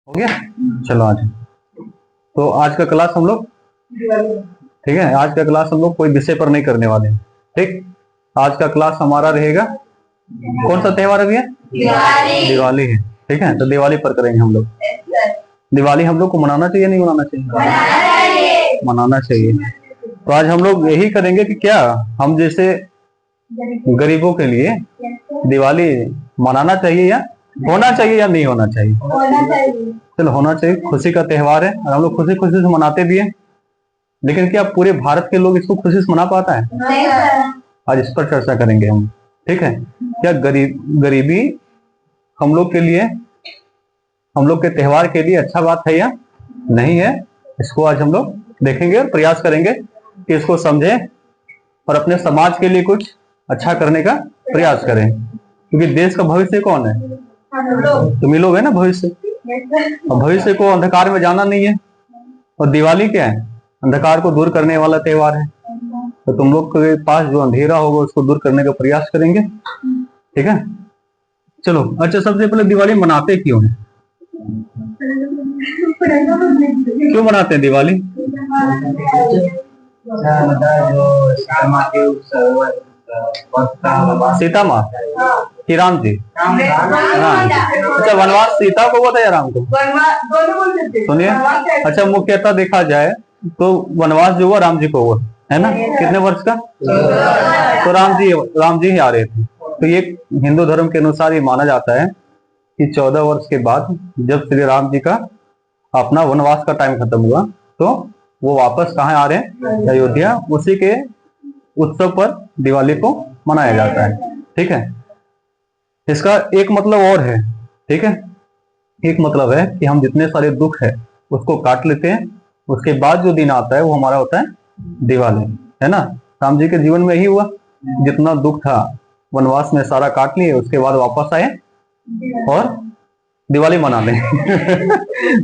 हो गया। चलो आज तो आज का क्लास हम लोग ठीक है। आज का क्लास हम लोग कोई विषय पर नहीं करने वाले हैं। ठीक, आज का क्लास हमारा रहेगा कौन सा त्योहार है भैया? दिवाली है। ठीक है, तो दिवाली पर करेंगे हम लोग। दिवाली हम लोग को मनाना चाहिए नहीं मनाना चाहिए? मनाना चाहिए। तो आज हम लोग यही करेंगे कि क्या हम जैसे गरीबों के लिए दिवाली मनाना चाहिए या होना चाहिए या नहीं होना चाहिए? चलो होना चाहिए। खुशी का त्योहार है और हम लोग खुशी खुशी से मनाते भी हैं, लेकिन क्या पूरे भारत के लोग इसको खुशी से मना पाता है? आज इस पर चर्चा करेंगे हम। ठीक है, क्या गरीबी हम लोग के लिए, हम लोग के त्योहार के लिए अच्छा बात है या नहीं है? इसको आज हम लोग देखेंगे और प्रयास करेंगे कि इसको समझें और अपने समाज के लिए कुछ अच्छा करने का प्रयास करें, क्योंकि देश का भविष्य कौन है? तुम ही लोग है ना भविष्य। और भविष्य को अंधकार में जाना नहीं है, और दिवाली क्या है? अंधकार को दूर करने वाला त्योहार है। तो तुम लोग के पास जो अंधेरा होगा उसको दूर करने का प्रयास करेंगे। ठीक है, चलो। अच्छा, सबसे पहले दिवाली मनाते क्यों हैं? क्यों मनाते हैं दिवाली? सीता माँ कि राम जी? अच्छा, वनवास सीता को हुआ था या राम को? सुनिए, अच्छा मुख्यतः देखा जाए तो वनवास जो हुआ राम जी को हुआ है ना। कितने वर्ष का? तो राम जी ही आ रहे थे। तो ये हिंदू धर्म के अनुसार ये माना जाता है कि 14 वर्ष के बाद जब श्री राम जी का अपना वनवास का टाइम खत्म हुआ तो वो वापस कहाँ आ रहे हैं? अयोध्या। उसी के उत्सव पर दिवाली को मनाया जाता है। ठीक है, इसका एक मतलब और है। ठीक है, एक मतलब है कि हम जितने सारे दुख है उसको काट लेते हैं, उसके बाद जो दिन आता है वो हमारा होता है दिवाली, है ना। राम जी के जीवन में ही हुआ, जितना दुख था वनवास में सारा काट लिए, उसके बाद वापस आए और दिवाली मनाने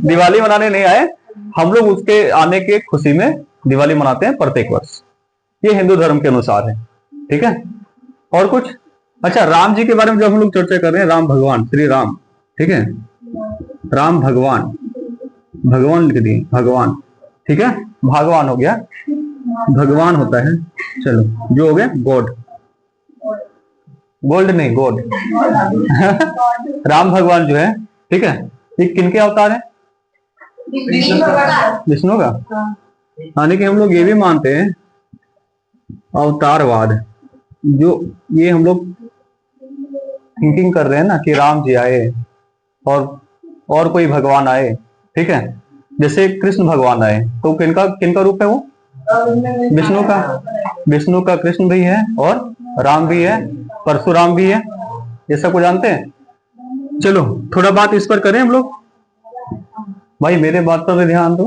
दिवाली मनाने नहीं आए, हम लोग उसके आने के खुशी में दिवाली मनाते हैं प्रत्येक वर्ष। ये हिंदू धर्म के अनुसार है। ठीक है, और कुछ? अच्छा, राम जी के बारे में जब हम लोग चर्चा कर रहे हैं, राम भगवान श्री राम, ठीक है, राम भगवान, भगवान लिख दिए भगवान। ठीक है, भगवान हो गया, भगवान होता है, चलो जो हो गया गॉड, गोल्ड नहीं गॉड राम भगवान जो है, ठीक है, ये किनके अवतार है? विष्णु का। यानी कि हम लोग ये भी मानते हैं अवतारवाद, जो ये हम लोग थिंकिंग कर रहे हैं ना कि राम जी आए और कोई भगवान आए। ठीक है, जैसे कृष्ण भगवान आए तो किनका किनका रूप है वो? विष्णु का। विष्णु का कृष्ण भी है और राम भी है, परशुराम भी है, ये सब को जानते हैं। चलो थोड़ा बात इस पर करें हम लोग। भाई मेरे बात पर भी ध्यान दो,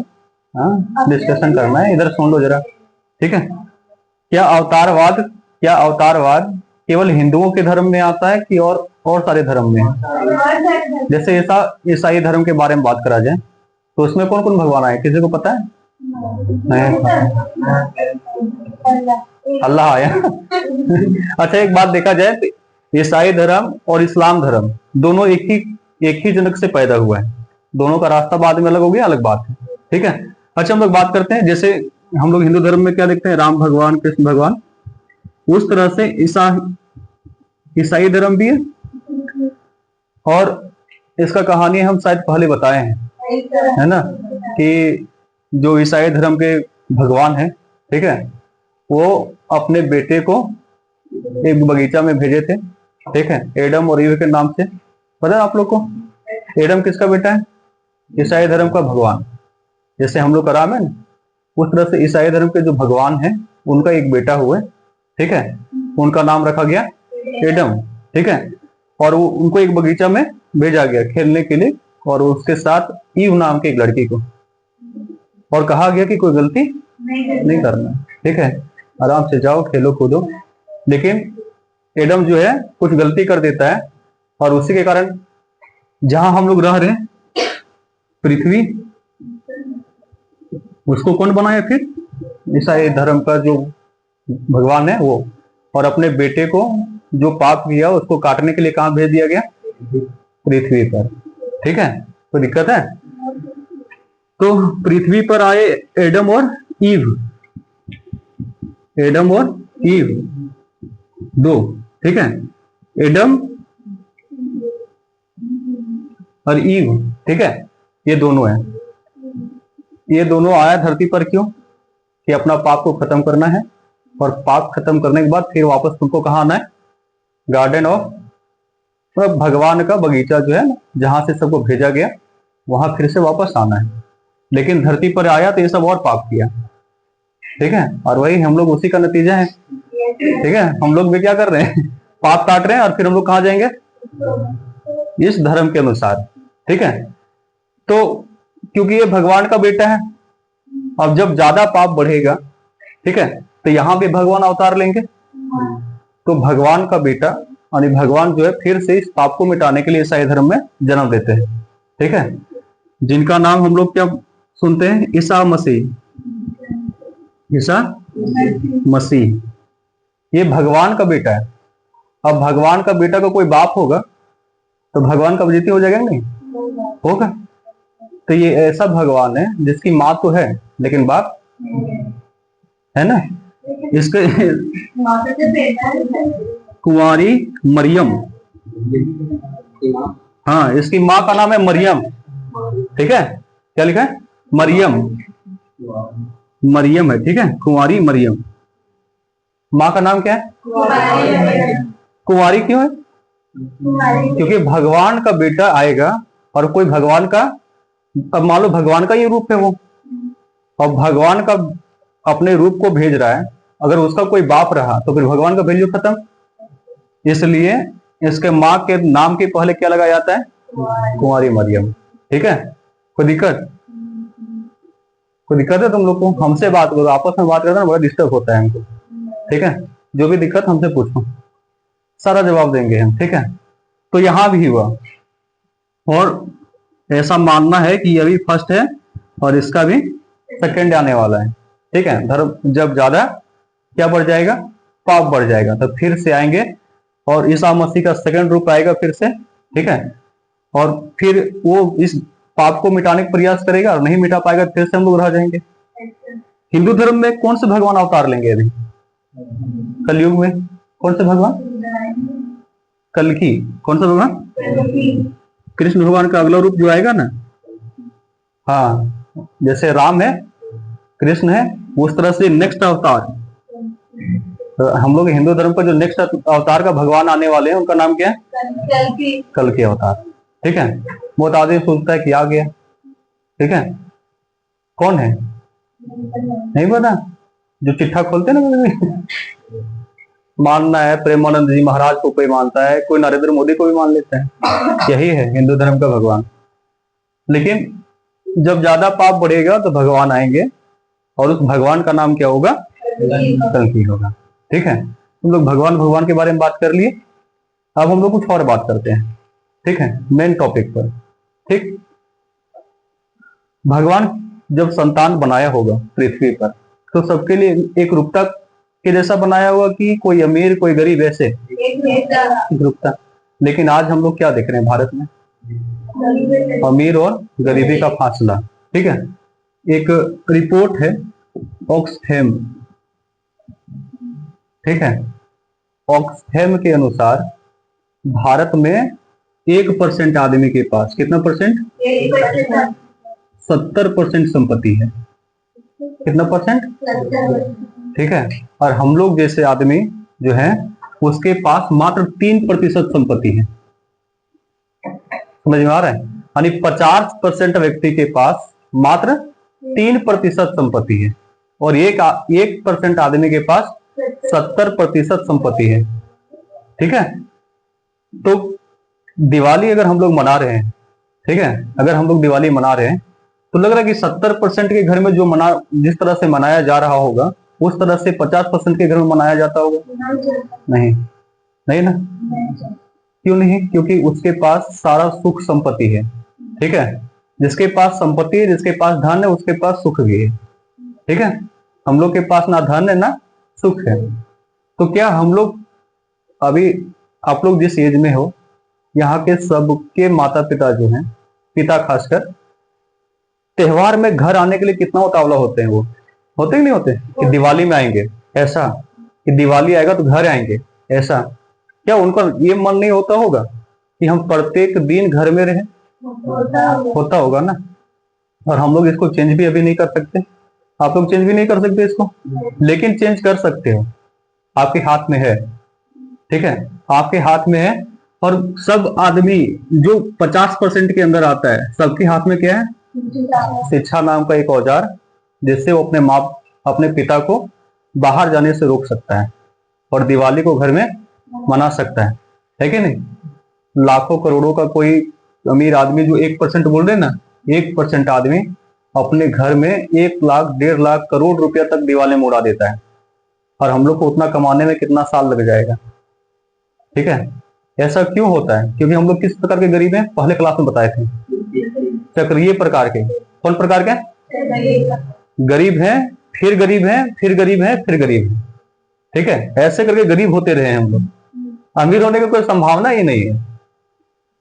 हाँ डिस्कशन करना है, इधर सुन लो जरा। ठीक है, क्या अवतारवाद केवल हिंदुओं के धर्म में आता है कि और सारे धर्म में? जैसे ईसाई धर्म के बारे में बात करा जाए तो उसमें कौन कौन भगवान आए, किसी को पता है? नहीं, अल्लाह आया अच्छा, एक बात देखा जाए तो ईसाई धर्म और इस्लाम धर्म दोनों एक ही जनक से पैदा हुआ है। दोनों का रास्ता बाद में अलग हो गया, अलग बात है। ठीक है, अच्छा हम लोग बात करते हैं, जैसे हम लोग हिंदू धर्म में क्या देखते हैं? राम भगवान, कृष्ण भगवान। उस तरह से ईसाई धर्म भी है, और इसका कहानी हम शायद पहले बताए हैं, है ना, कि जो ईसाई धर्म के भगवान है, ठीक है, वो अपने बेटे को एक बगीचा में भेजे थे। ठीक है, एडम और ईव के नाम से। पता है आप लोग को एडम किसका बेटा है? ईसाई धर्म का भगवान। जैसे हम लोग का राम है ना, उस तरह से ईसाई धर्म के जो भगवान है उनका एक बेटा हुआ। ठीक है, उनका नाम रखा गया एडम। ठीक है, और वो उनको एक बगीचा में भेजा गया खेलने के लिए, और उसके साथ ईव नाम की एक लड़की को, और कहा गया कि कोई गलती नहीं करना। ठीक है, आराम से जाओ खेलो कूदो। लेकिन एडम जो है कुछ गलती कर देता है, और उसी के कारण जहां हम लोग रह रहे हैं पृथ्वी, उसको कौन बनाया फिर? ईसाई धर्म का जो भगवान है वो। और अपने बेटे को जो पाप किया उसको काटने के लिए कहां भेज दिया गया? पृथ्वी पर। ठीक है, तो दिक्कत है। तो पृथ्वी पर आए एडम और ईव, एडम और ईव दो, ठीक है, एडम और ईव, ठीक है, ये दोनों है। ये दोनों आया धरती पर क्यों? कि अपना पाप को खत्म करना है, और पाप खत्म करने के बाद फिर वापस तुमको कहाँ आना है? गार्डन ऑफ, मतलब भगवान का बगीचा जो है ना, जहां से सबको भेजा गया वहां फिर से वापस आना है। लेकिन धरती पर आया तो ये सब और पाप किया, ठीक है, और वही हम लोग उसी का नतीजा है, ठीक है। हम लोग भी क्या कर रहे हैं? पाप काट रहे हैं, और फिर हम लोग कहाँ जाएंगे? इस धर्म के अनुसार, ठीक है। तो क्योंकि ये भगवान का बेटा है, अब जब ज्यादा पाप बढ़ेगा, ठीक है, तो यहां भी भगवान अवतार लेंगे। तो भगवान का बेटा यानी भगवान जो है फिर से इस पाप को मिटाने के लिए ईसाई धर्म में जन्म लेते हैं, ठीक है, जिनका नाम हम लोग क्या सुनते हैं? ईसा मसीह, ईसा मसीह, ये भगवान का बेटा है। अब भगवान का बेटा का कोई बाप होगा तो भगवान का बेटी हो जाएगा नहीं? होगा। तो ये ऐसा भगवान है जिसकी माँ तो है लेकिन बाप है ना। इसके कुंवारी मरियम, हाँ, इसकी माँ का नाम है मरियम, ठीक है। क्या लिखा है? मरियम, मरियम है, ठीक है, कुंवारी मरियम। माँ का नाम क्या है? कुंवारी क्यों है? क्योंकि भगवान का बेटा आएगा और कोई भगवान का, अब मान लो भगवान का ये रूप है वो, और भगवान का अपने रूप को भेज रहा है, अगर उसका कोई बाप रहा तो फिर भगवान का वैल्यू खत्म। इसलिए इसके माँ के नाम के पहले क्या लगाया जाता है? कुंवारी मरियम, ठीक है। कोई दिक्कत? कोई दिक्कत है तुम लोग को? हमसे बात करो, आपस में बात करना ना बड़ा डिस्टर्ब होता है हमको, ठीक है। जो भी दिक्कत हमसे पूछो, सारा जवाब देंगे हम, ठीक है। तो यहां भी हुआ, और ऐसा मानना है कि ये भी फर्स्ट है और इसका भी सेकंड आने वाला है, ठीक है। धर्म जब ज्यादा क्या बढ़ जाएगा? पाप बढ़ जाएगा, तो फिर से आएंगे और ईसा मसीह का सेकंड रूप आएगा फिर से, ठीक है। और फिर वो इस पाप को मिटाने का प्रयास करेगा और नहीं मिटा पाएगा, फिर से हम लोग रह जाएंगे। हिंदू धर्म में कौन से भगवान अवतार लेंगे अभी कलयुग में? कौन से भगवान? कल की कौन सा भगवान? कृष्ण भगवान का अगला रूप जो आएगा ना, हाँ, जैसे राम है, कृष्ण है, उस तरह से नेक्स्ट अवतार, तो हम लोग हिंदू धर्म का जो नेक्स्ट अवतार का भगवान आने वाले हैं उनका नाम क्या है? कल की अवतार, ठीक है। बहुत आदमी सोचता है कि आ गया, ठीक है, कौन है नहीं पता, जो चिट्ठा खोलते हैं ना, मानना है प्रेमानंद जी महाराज को कोई मानता है, कोई नरेंद्र मोदी को भी मान लेता है, यही है हिंदू धर्म का भगवान। लेकिन जब ज्यादा पाप बढ़ेगा तो भगवान आएंगे, और उस भगवान का नाम क्या होगा? कल्कि होगा, ठीक है। हम लोग भगवान भगवान के बारे में बात कर लिए, अब हम लोग कुछ और बात करते हैं, ठीक है, मेन टॉपिक पर, ठीक। भगवान जब संतान बनाया होगा पृथ्वी पर तो सबके लिए एक रूपता के जैसा बनाया होगा कि कोई अमीर कोई गरीब, ऐसे एक रूपता। लेकिन आज हम लोग क्या देख रहे हैं भारत में? अमीर और गरीबी का फासला, ठीक है। एक रिपोर्ट है ऑक्सफैम, ठीक है, ऑक्सफैम के अनुसार भारत में 1% आदमी के पास, कितना परसेंट? 70% संपत्ति है। कितना परसेंट? ठीक है। और हम लोग जैसे आदमी जो है उसके पास मात्र 3% संपत्ति है। समझ में आ रहा है? यानी 50% व्यक्ति के पास मात्र 3% संपत्ति है, और 1% आदमी के पास 70% संपत्ति है, ठीक है। तो दिवाली अगर हम लोग मना रहे हैं, ठीक है, अगर हम लोग दिवाली मना रहे हैं तो लग रहा है कि 70% के घर में जो जिस तरह से मनाया जा रहा होगा उस तरह से 50% के घर में मनाया जाता होगा? नहीं, नहीं ना। क्यों नहीं? क्योंकि उसके पास सारा सुख संपत्ति है, ठीक है। जिसके पास संपत्ति है, जिसके पास धन है, उसके पास सुख भी है, ठीक है। हम लोग के पास ना धन है ना सुख है। तो क्या हम लोग अभी, आप लोग जिस एज में हो, यहाँ के सबके माता पिता जो हैं, पिता खासकर, त्योहार में घर आने के लिए कितना उतावला होते हैं, वो होते कि नहीं होते कि दिवाली में आएंगे, ऐसा कि दिवाली आएगा तो घर आएंगे, ऐसा क्या उनका ये मन नहीं होता होगा कि हम प्रत्येक दिन घर में रहें? होता होगा ना। और हम लोग इसको चेंज भी अभी नहीं कर सकते, आप लोग चेंज भी नहीं कर सकते इसको, लेकिन चेंज कर सकते हो, आपके हाथ में है। ठीक है, आपके हाथ में है। और सब आदमी जो 50% के अंदर आता है, सबके हाथ में क्या है? शिक्षा नाम का एक औजार, जिससे वो अपने पिता को बाहर जाने से रोक सकता है और दिवाली को घर में मना सकता है कि नहीं? लाखों करोड़ों का कोई अमीर आदमी जो 1% बोल रहे ना, 1% आदमी अपने घर में 1 लाख 1.5 लाख करोड़ रुपया तक दिवाली में उड़ा देता है, और हम लोग को उतना कमाने में कितना साल लग जाएगा। ठीक है, ऐसा क्यों होता है? क्योंकि हम लोग किस प्रकार के गरीब हैं, पहले क्लास में बताए थे, चक्रीय प्रकार के। कौन प्रकार के? गरीब हैं, फिर गरीब हैं, फिर गरीब हैं, फिर गरीब हैं। ठीक है, ऐसे करके गरीब होते रहे हम लोग। अमीर होने की कोई संभावना ही नहीं है,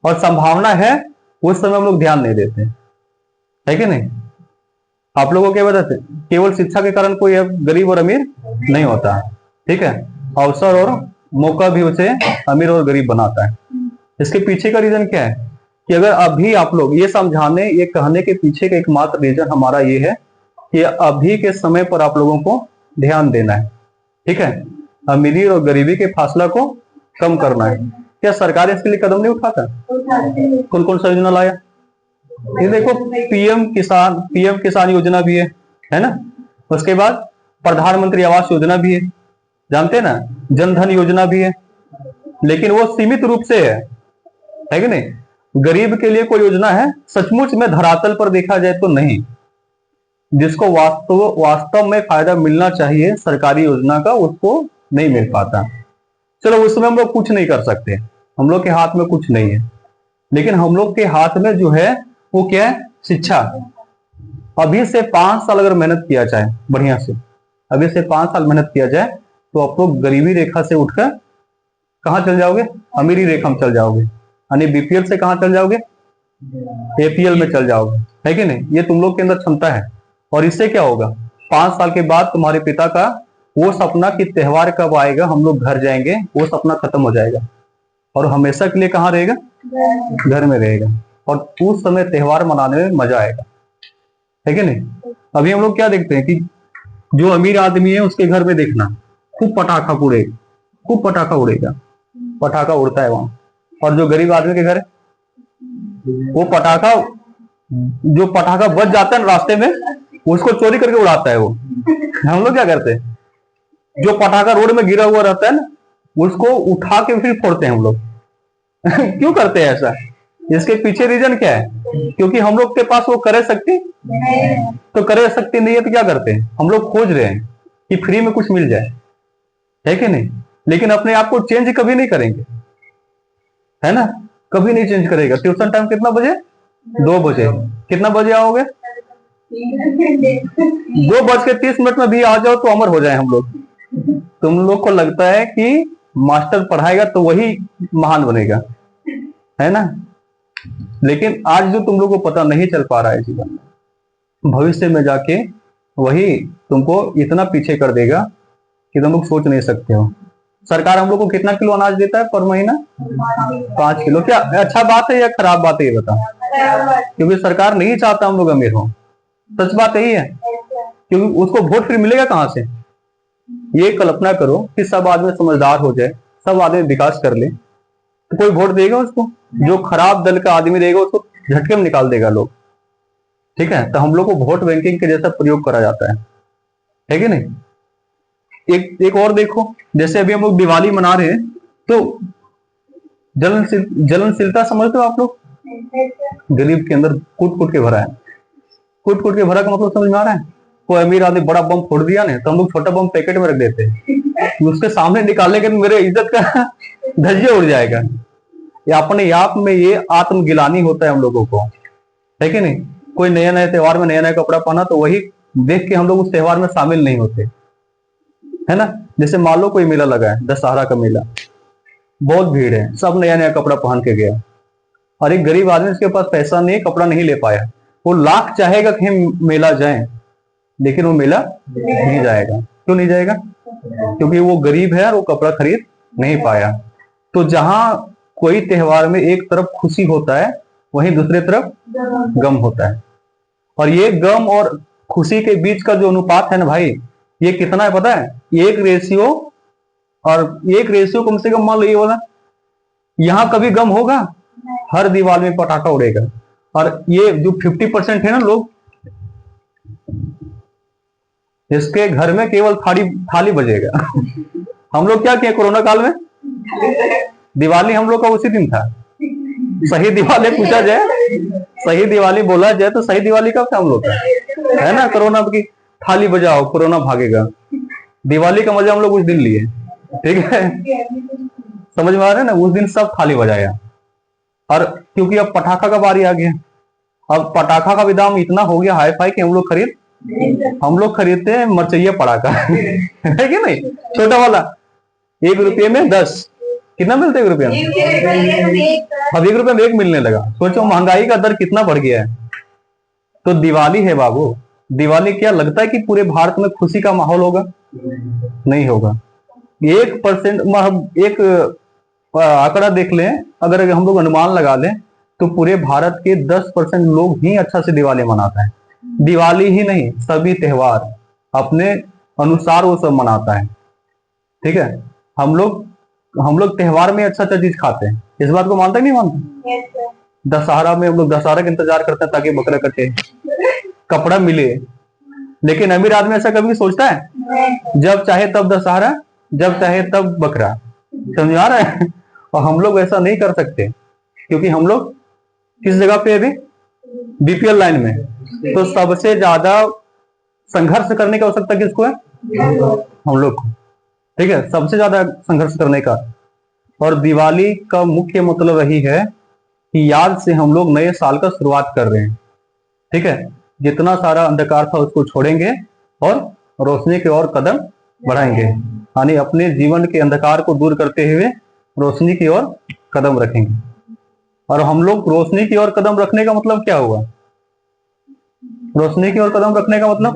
और संभावना है उस समय हम लोग ध्यान नहीं देते, है कि नहीं? आप लोगों को क्या बताते, केवल शिक्षा के कारण कोई गरीब और अमीर नहीं होता। ठीक है, अवसर और मौका भी उसे अमीर और गरीब बनाता है। इसके पीछे का रीजन क्या है कि अगर अभी आप लोग ये समझाने, ये कहने के पीछे का एकमात्र रीजन हमारा ये है कि अभी के समय पर आप लोगों को ध्यान देना है। ठीक है, अमीरी और गरीबी के फासला को कम करना है। क्या सरकार इसके लिए कदम नहीं उठाता? कौन कौन सा योजना लाया? ये देखो, पीएम किसान योजना भी है ना? उसके बाद प्रधानमंत्री आवास योजना भी है, जानते हैं ना? जनधन योजना भी है, लेकिन वो सीमित रूप से है कि नहीं? गरीब के लिए कोई योजना है सचमुच में धरातल पर देखा जाए तो नहीं। जिसको वास्तव में फायदा मिलना चाहिए सरकारी योजना का, उसको नहीं मिल पाता। चलो, उसमें हम लोग कुछ नहीं कर सकते, हम लोग के हाथ में कुछ नहीं है, लेकिन हम लोग के हाथ में जो है वो क्या है? शिक्षा। अभी से 5 साल अगर मेहनत किया जाए बढ़िया से, अभी से 5 साल मेहनत किया जाए तो आप लोग गरीबी रेखा से उठकर कहां चल जाओगे? अमीरी रेखा में चल जाओगे। यानी बीपीएल से कहां चल जाओगे? एपीएल में चल जाओगे, है कि नहीं? ये तुम लोग के अंदर क्षमता है। और इससे क्या होगा? 5 साल के बाद तुम्हारे पिता का वो सपना कि त्योहार कब आएगा, हम लोग घर जाएंगे, वो सपना खत्म हो जाएगा, और हमेशा के लिए कहाँ रहेगा? घर में रहेगा। और उस समय त्योहार मनाने में मजा आएगा, है कि नहीं? अभी हम लोग क्या देखते हैं कि जो अमीर आदमी है उसके घर में देखना खूब पटाखा उड़ेगा, खूब पटाखा उड़ेगा, पटाखा उड़ता है वहां। और जो गरीब आदमी के घर है, वो जो पटाखा बच जाता है रास्ते में, उसको चोरी करके उड़ाता है वो। हम लोग क्या करते हैं, जो पटाखा रोड में गिरा हुआ रहता है ना, उसको उठा के फिर फोड़ते हैं हम लोग। क्यों करते हैं ऐसा? इसके पीछे रीजन क्या है? क्योंकि हम लोग के पास वो करे शक्ति नहीं है, तो क्या करते हैं हम लोग? खोज रहे हैं कि फ्री में कुछ मिल जाए, है कि नहीं? लेकिन अपने आप को चेंज कभी नहीं करेंगे, है ना? कभी नहीं चेंज करेगा। ट्यूशन टाइम कितना बजे? 2 बजे। कितना बजे आओगे? 2:30 में भी आ जाओ तो अमर हो जाए हम लोग। तुम लोग को लगता है कि मास्टर पढ़ाएगा तो वही महान बनेगा, है ना? लेकिन आज जो तुम लोग को पता नहीं चल पा रहा है जीवन में, भविष्य में जाके वही तुमको इतना पीछे कर देगा कि तुम लोग सोच नहीं सकते हो। सरकार हम लोग को कितना किलो अनाज देता है पर महीना? 5 किलो। क्या अच्छा बात है या खराब बात है ये बताओ? क्योंकि सरकार नहीं चाहता हम लोग अमीर हो। सच बात यही है, क्योंकि उसको वोट फिर मिलेगा कहां से? ये कल्पना करो कि सब आदमी समझदार हो जाए, सब आदमी विकास कर ले, तो कोई वोट देगा उसको? जो खराब दल का आदमी देगा उसको झटके में निकाल देगा लोग। ठीक है, तो हम लोग को वोट बैंकिंग के जैसा प्रयोग करा जाता है कि नहीं? एक और देखो, जैसे अभी हम लोग दिवाली मना रहे हैं तो जलनशीलता समझते हो आप लोग? गरीब के अंदर कूट कूट के भरा है। कूट कूट के भरा का मतलब समझ में आ रहा है? कोई अमीर आदमी बड़ा बम फोड़ दिया ना, तो हम लोग छोटा बम पैकेट में रख देते हैं, उसके सामने निकालने के मेरे इज्जत का धज्जिया उड़ जाएगा। ये अपने आप में ये आत्मगिलानी होता है हम लोगों को, है कि नहीं? कोई नया नया त्योहार में नया नया कपड़ा पहना तो वही देख के हम लोग उस त्योहार में शामिल नहीं होते, है ना? जैसे मान लो कोई मेला लगा है, दशहरा का मेला, बहुत भीड़ है, सब नया नया कपड़ा पहन के गया, और एक गरीब आदमी उसके पास पैसा नहीं, कपड़ा नहीं ले पाया, वो लाख चाहेगा कि हम मेला जाएं, लेकिन वो मेला नहीं जाएगा। क्यों नहीं जाएगा? क्योंकि वो गरीब है और वो कपड़ा खरीद नहीं पाया। तो जहां कोई त्योहार में एक तरफ खुशी होता है, वहीं दूसरी तरफ गम होता है। और ये गम और खुशी के बीच का जो अनुपात है ना भाई, ये कितना है पता है? 1 रेशियो, और 1 रेशियो कम से कम मान लो ये वाला। यहाँ कभी गम होगा? हर दिवाली में पटाखा उड़ेगा। और ये जो 50% है ना लोग, इसके घर में केवल थाली बजेगा। हम लोग क्या किए कोरोना काल में? दिवाली हम लोग का उसी दिन था। सही दिवाली पूछा जाए, सही दिवाली बोला जाए तो सही दिवाली कब था हम लोग का? है ना, कोरोना की थाली बजाओ कोरोना भागेगा। दिवाली का मजा हम लोग उस दिन लिए, ठीक है? समझ में आ रहा है ना? उस दिन सब थाली बजाया। और क्योंकि अब पटाखा का बारी आ गया, अब पटाखा का भी दाम इतना हो गया हाई फाई कि हम लोग खरीदते हैं मरचैया पटाखा। है कि नहीं? छोटा वाला 1 रुपये में 10, कितना मिलता है 1 रुपये में? अब 1 रुपये में 1 मिलने लगा। सोचो महंगाई का दर कितना बढ़ गया है। तो दिवाली है बाबू, दिवाली क्या लगता है कि पूरे भारत में खुशी का माहौल होगा? नहीं होगा। 1%, एक आंकड़ा देख लें, अगर हम लोग अनुमान लगा लें तो पूरे भारत के 10% लोग ही अच्छा से दिवाली मनाता है। दिवाली ही नहीं, सभी त्योहार अपने अनुसार वो सब मनाता है, ठीक है? हम लोग त्योहार में अच्छा चीज खाते हैं, इस बात को मानते नहीं मानते? दशहरा में हम लोग दशहरा का इंतजार करते हैं ताकि बकरा कटे, कपड़ा मिले। लेकिन अमीर आदमी ऐसा कभी सोचता है? जब चाहे तब दशहरा, जब चाहे तब बकरा। समझ आ रहा है? और हम लोग ऐसा नहीं कर सकते, क्योंकि हम लोग किस जगह पे अभी? बीपीएल लाइन में। तो सबसे ज्यादा संघर्ष करने की आवश्यकता किसको है? हम लोग को, ठीक है? सबसे ज्यादा संघर्ष करने का। और दिवाली का मुख्य मतलब यही है कि याद से हम लोग नए साल का शुरुआत कर रहे हैं, ठीक है? जितना सारा अंधकार था उसको छोड़ेंगे और रोशनी की ओर कदम बढ़ाएंगे, यानी अपने जीवन के अंधकार को दूर करते हुए रोशनी की ओर कदम रखेंगे। और हम लोग रोशनी की ओर कदम रखने का मतलब क्या हुआ? रोशनी की ओर कदम रखने का मतलब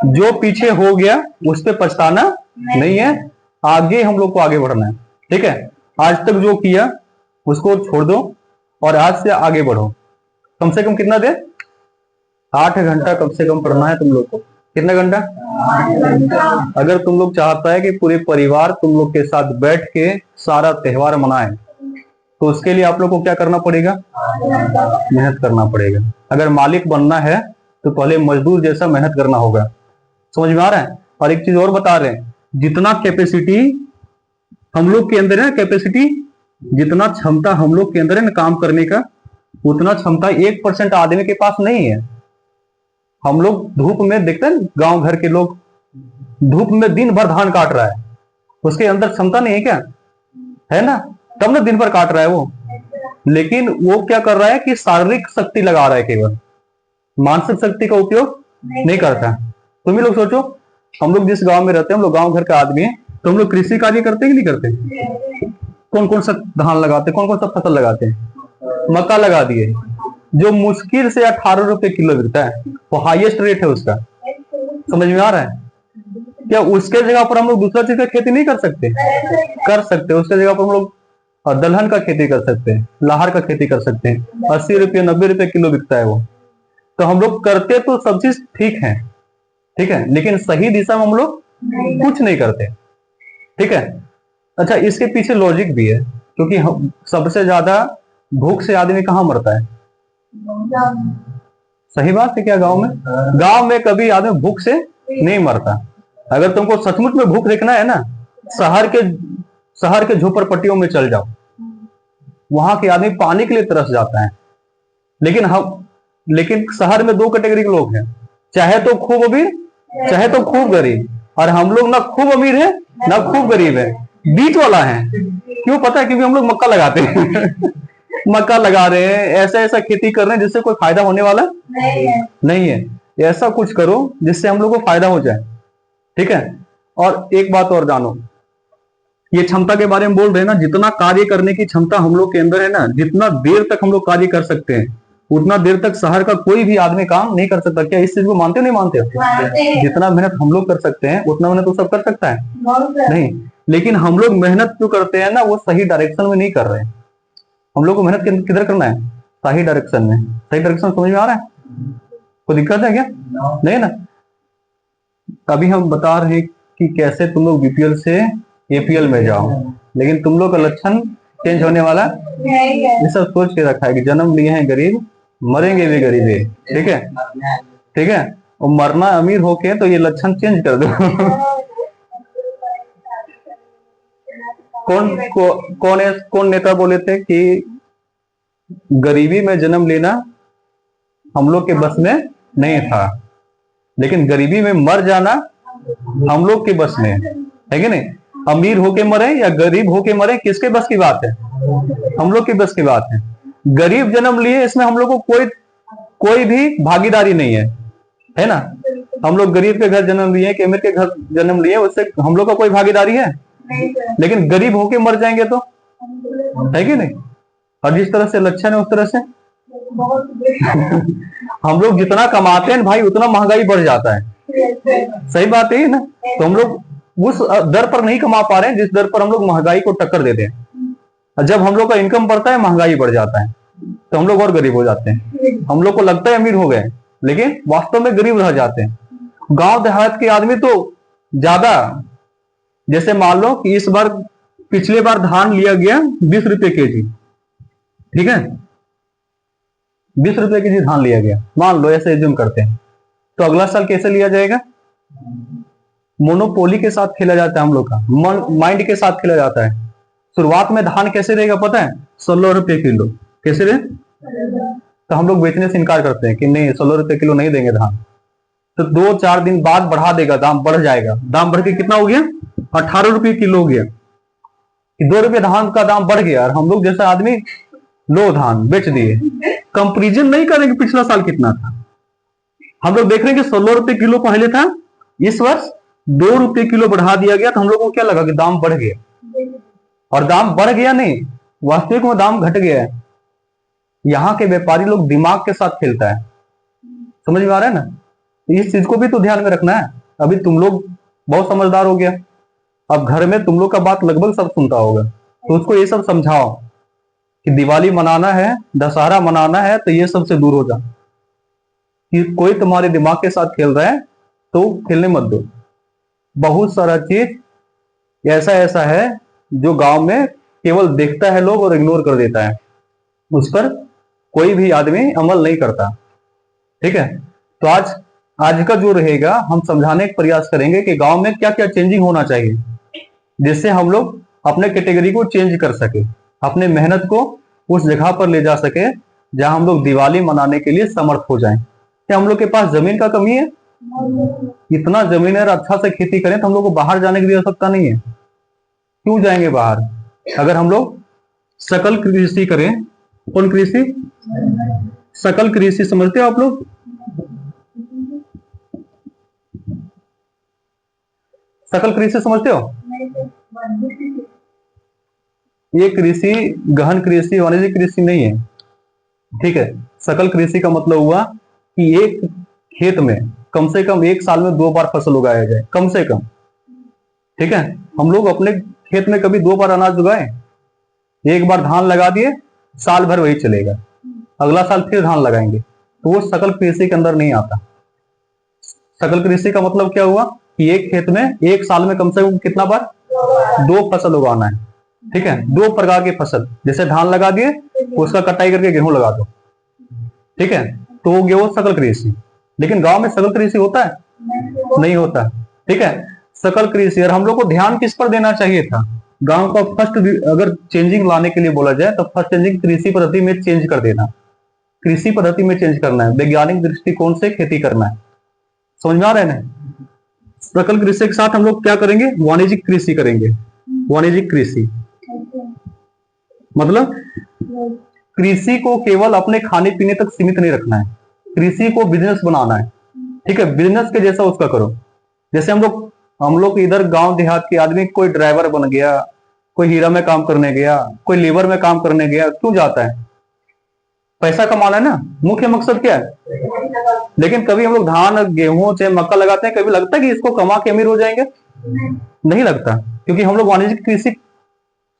जो पीछे हो गया उस पर पछताना नहीं है, आगे हम लोग को आगे बढ़ना है, ठीक है? आज तक जो किया उसको छोड़ दो और आज से आगे बढ़ो। कम से कम कितना देर? 8 घंटा कम से कम पढ़ना है तुम लोग को। कितना घंटा? 8 घंटा। अगर तुम लोग चाहता है कि पूरे परिवार तुम लोग के साथ बैठ के सारा त्योहार मनाए, तो उसके लिए आप लोग को क्या करना पड़ेगा? मेहनत करना पड़ेगा। अगर मालिक बनना है तो पहले मजदूर जैसा मेहनत करना होगा। समझ में आ रहा है? और एक चीज और बता रहे हैं, जितना कैपेसिटी हम लोग के अंदर है, कैपेसिटी जितना क्षमता हम लोग के अंदर है ना काम करने का, उतना क्षमता 1% आदमी के पास नहीं है। हम लोग धूप में देखते हैं, गांव घर के लोग धूप में दिन भर धान काट रहा है, उसके अंदर क्षमता नहीं है क्या? है ना? तब ना दिन भर काट रहा है वो। लेकिन वो क्या कर रहा है कि शारीरिक शक्ति लगा रहा है, केवल मानसिक शक्ति का उपयोग नहीं करता। तुम ही लोग सोचो, हम लोग जिस गांव में रहते हैं, हम लोग गांव घर का आदमी है, तो हम लोग कृषि कार्य करते हैं कि नहीं करते? कौन कौन सा धान लगाते, कौन कौन सा फसल लगाते हैं? मक्का लगा दिए, जो मुश्किल से 18 रुपए किलो बिकता है, वो हाईएस्ट रेट है उसका। समझ में आ रहा है? क्या उसके जगह पर हम लोग दूसरा चीज का खेती नहीं कर सकते? कर सकते। उसके जगह पर हम लोग दलहन का खेती कर सकते हैं, लाहर का खेती कर सकते हैं। 80 रुपये 90 रुपए किलो बिकता है वो। तो हम लोग करते तो सब चीज ठीक है, ठीक है, लेकिन सही दिशा में हम लोग कुछ नहीं करते, ठीक है? अच्छा, इसके पीछे लॉजिक भी है, क्योंकि सबसे ज्यादा भूख से आदमी कहाँ मरता है? सही बात है क्या? गांव में कभी आदमी भूख से नहीं मरता। अगर तुमको सचमुच में भूख देखना है ना, शहर के झोपड़पट्टियों में चल जाओ, वहां के आदमी पानी के लिए तरस जाता है। लेकिन शहर में 2 कैटेगरी के लोग हैं, चाहे तो खूब अमीर, चाहे तो खूब गरीब। और हम लोग ना खूब अमीर है ना खूब गरीब है, बीच वाला है। क्यों? पता है? क्योंकि हम लोग मक्का लगाते हैं। मक्का लगा रहे हैं, ऐसा खेती कर रहे हैं जिससे कोई फायदा होने वाला नहीं है। ऐसा कुछ करो जिससे हम लोग को फायदा हो जाए, ठीक है? और एक बात और जानो, ये क्षमता के बारे में बोल रहे हैं ना, जितना कार्य करने की क्षमता हम लोग के अंदर है ना, जितना देर तक हम लोग कार्य कर सकते हैं, उतना देर तक शहर का कोई भी आदमी काम नहीं कर सकता। क्या इस चीज को मानते हो नहीं मानते हो? जितना मेहनत हम लोग कर सकते हैं उतना मेहनत तो सब कर सकता है नहीं। लेकिन हम लोग मेहनत जो करते हैं ना वो सही डायरेक्शन में नहीं कर रहे हैं। हम लोग को मेहनत किधर करना है? सही डायरेक्शन में। सही डायरेक्शन समझ में आ रहा है? कोई दिक्कत है क्या? नहीं ना। अभी हम बता रहे हैं कि कैसे तुम लोग बीपीएल से एपीएल में जाओ, लेकिन तुम लोग का लक्षण चेंज होने वाला ये सब सोच के रखा है कि जन्म लिए हैं गरीब, मरेंगे भी गरीब है। ठीक है, ठीक है। और मरना अमीर होके तो ये लक्षण चेंज कर दो। कौन नेता बोले थे कि गरीबी में जन्म लेना हम लोग के बस में नहीं था, लेकिन गरीबी में मर जाना हम लोग के बस में है कि नहीं? अमीर होके मरे या गरीब होके मरे, किसके बस की बात है? हम लोग के बस की बात है। गरीब जन्म लिए इसमें हम लोग को कोई भी भागीदारी नहीं है ना? हम लोग गरीब के घर जन्म लिए कि अमीर के घर जन्म लिए, उससे हम लोग का कोई भागीदारी है? लेकिन गरीब होके मर जाएंगे तो है कि नहीं? और जिस तरह से लक्षण है उस तरह से हम लोग जितना कमाते हैं भाई उतना महंगाई बढ़ जाता है। सही बात है ना? तो हम लोग उस दर पर नहीं कमा पा रहे हैं जिस दर पर हम लोग महंगाई को टक्कर देते हैं। जब हम लोग का इनकम बढ़ता है महंगाई बढ़ जाता है तो हम लोग और गरीब हो जाते हैं। हम लोग को लगता है अमीर हो गए लेकिन वास्तव में गरीब रह जाते हैं। गांव देहात के आदमी तो ज्यादा, जैसे मान लो कि इस बार पिछले बार धान लिया गया 20 रुपए केजी, ठीक है? 20 रुपए केजी धान लिया गया, मान लो, ऐसे एज्यूम करते हैं। तो अगला साल कैसे लिया जाएगा? मोनोपोली के साथ खेला जाता है हम लोग का, माइंड के साथ खेला जाता है। शुरुआत में धान कैसे रहेगा पता है? 16 रुपए किलो। कैसे रहे? तो हम लोग बेचने से इनकार करते हैं कि नहीं 16 रुपए किलो नहीं देंगे धान। तो 2-4 दिन बाद बढ़ा देगा, दाम बढ़ जाएगा। दाम बढ़ के कितना हो गया? 18 रुपए किलो हो गया। 2 रुपए धान का दाम बढ़ गया और हम लोग जैसा आदमी लो धान बेच दिए। कंपेरिजन नहीं करेंगे पिछला साल कितना था। हम लोग देख रहे हैं कि 16 रुपए किलो पहले था, इस वर्ष 2 रुपए किलो बढ़ा दिया गया। तो हम लोग को क्या लगा कि दाम बढ़ गया, और दाम बढ़ गया नहीं, वास्तविक में दाम घट गया है। यहाँ के व्यापारी लोग दिमाग के साथ खेलता है। समझ में आ रहा है ना? इस चीज को भी तो ध्यान में रखना है। अभी तुम लोग बहुत समझदार हो गया, अब घर में तुम लोग का बात लगभग सब सुनता होगा, तो उसको ये सब समझाओ कि दिवाली मनाना है, दशहरा मनाना है, तो ये सब से दूर हो जा। कि कोई तुम्हारे दिमाग के साथ खेल रहा है तो खेलने मत दो। बहुत सारा चीज ऐसा ऐसा है जो गांव में केवल देखता है लोग और इग्नोर कर देता है, उस पर कोई भी आदमी अमल नहीं करता। ठीक है? तो आज का जो रहेगा हम समझाने का प्रयास करेंगे कि गांव में क्या क्या चेंजिंग होना चाहिए, जिससे हम लोग अपने कैटेगरी को चेंज कर सके, अपने मेहनत को उस जगह पर ले जा सके जहां हम लोग दिवाली मनाने के लिए समर्थ हो जाएं। क्या हम लोग के पास जमीन का कमी है? इतना जमीन है और अच्छा से खेती करें तो हम लोग को बाहर जाने की भी आवश्यकता नहीं है। क्यों जाएंगे बाहर? अगर हम लोग सकल कृषि करें। कौन कृषि? सकल कृषि समझते हो आप लोग? सकल कृषि समझते हो? ये कृषि गहन कृषि वाणिज्यिक कृषि नहीं है। ठीक है? सकल कृषि का मतलब हुआ कि एक खेत में कम से कम एक साल में 2 बार फसल उगाया जाए, कम से कम। ठीक है? हम लोग अपने खेत में कभी 2 बार अनाज उगाए? एक बार धान लगा दिए, साल भर वही चलेगा, अगला साल फिर धान लगाएंगे, तो वो सकल कृषि के अंदर नहीं आता। सकल कृषि का मतलब क्या हुआ कि एक खेत में एक साल में कम से कम कितना बार? 2 फसल उगाना है। ठीक है? 2 प्रकार की फसल, जैसे धान लगा दिए, उसका कटाई करके गेहूं लगा दो। ठीक है? तो वो गया वो सकल कृषि। लेकिन गांव में सकल कृषि होता है? नहीं होता। ठीक है? सकल कृषि, और हम लोग को ध्यान किस पर देना चाहिए था? गांव का फर्स्ट, अगर चेंजिंग लाने के लिए बोला जाए तो फर्स्ट चेंजिंग कृषि पद्धति में चेंज कर देना। कृषि पद्धति में चेंज करना है, वैज्ञानिक दृष्टिकोण से खेती करना है। समझ में आ रहा है ना? सकल कृषि के साथ हम लोग क्या करेंगे? वाणिज्यिक कृषि करेंगे। वाणिज्यिक कृषि मतलब कृषि को केवल अपने खाने पीने तक सीमित नहीं रखना है, कृषि को बिजनेस बनाना है। ठीक है? बिजनेस के जैसा उसका करो। जैसे हम लोग इधर गांव देहात के आदमी, कोई ड्राइवर बन गया, कोई हीरा में काम करने गया, कोई लेबर में काम करने गया, क्यों जाता है? पैसा कमाना है ना, मुख्य मकसद क्या है। लेकिन कभी हम लोग धान गेहूं चाहे मक्का लगाते हैं, कभी लगता है कि इसको कमा के अमीर हो जाएंगे? नहीं लगता, क्योंकि हम लोग वाणिज्यिक कृषि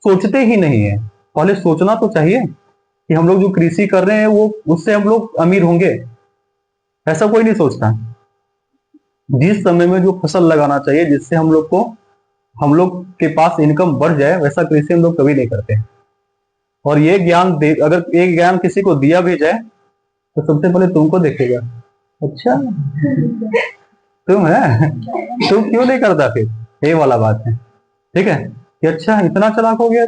सोचते ही नहीं है। पहले सोचना तो चाहिए कि हम लोग जो कृषि कर रहे हैं वो उससे हम लोग अमीर होंगे, ऐसा कोई नहीं सोचता। जिस समय में जो फसल लगाना चाहिए जिससे हम लोग के पास इनकम बढ़ जाए, वैसा कृषि हम लोग कभी नहीं करते। और ये ज्ञान दे, अगर एक ज्ञान किसी को दिया भी जाए तो सबसे पहले तुमको देखेगा, अच्छा तुम है, तुम क्यों नहीं करता फिर, ये वाला बात है। ठीक है कि अच्छा इतना चालाक हो गया,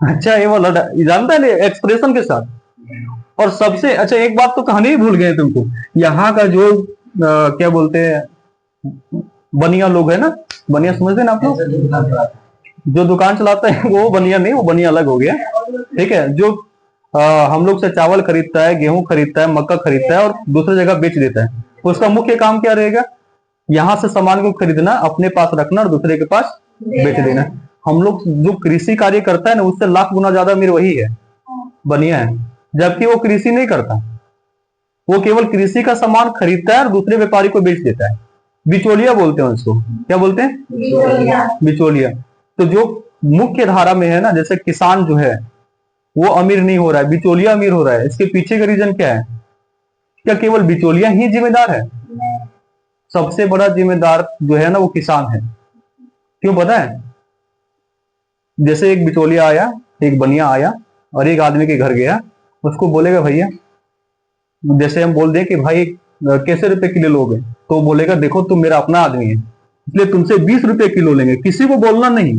अच्छा ये वाला जानता है एक्सप्रेशन के साथ। और सबसे अच्छा एक बात तो कहानी ही भूल गए तुमको, यहाँ का जो क्या बोलते हैं बनिया लोग है ना, बनिया समझते हैं ना आप लोग, जो दुकान चलाता है वो बनिया नहीं, वो बनिया अलग हो गया। ठीक है, जो हम लोग से चावल खरीदता है, गेहूं खरीदता है, मक्का खरीदता है और दूसरी जगह बेच देता है, उसका मुख्य काम क्या रहेगा, यहाँ से सामान को खरीदना, अपने पास रखना और दूसरे के पास बेच देना। हम लोग जो कृषि कार्य करता है ना, उससे लाख गुना ज्यादा अमीर वही है, बनिया है। जबकि वो कृषि नहीं करता, वो केवल कृषि का सामान खरीदता है और दूसरे व्यापारी को बेच देता है। बिचौलिया बोलते हैं उसको, क्या बोलते हैं, बिचौलिया। तो जो मुख्य धारा में है ना, जैसे किसान जो है वो अमीर नहीं हो रहा है, बिचौलिया अमीर हो रहा है। इसके पीछे का रीजन क्या है, क्या केवल बिचौलिया ही जिम्मेदार है? सबसे बड़ा जिम्मेदार जो है ना वो किसान है। क्यों पता है? जैसे एक बिचौलिया आया, एक बनिया आया और एक आदमी के घर गया, उसको बोलेगा भैया, जैसे हम बोल दें कि भाई कैसे रुपए किलो लोगे, तो बोलेगा देखो तुम मेरा अपना आदमी है इसलिए तुमसे 20 रुपए किलो लेंगे, किसी को बोलना नहीं,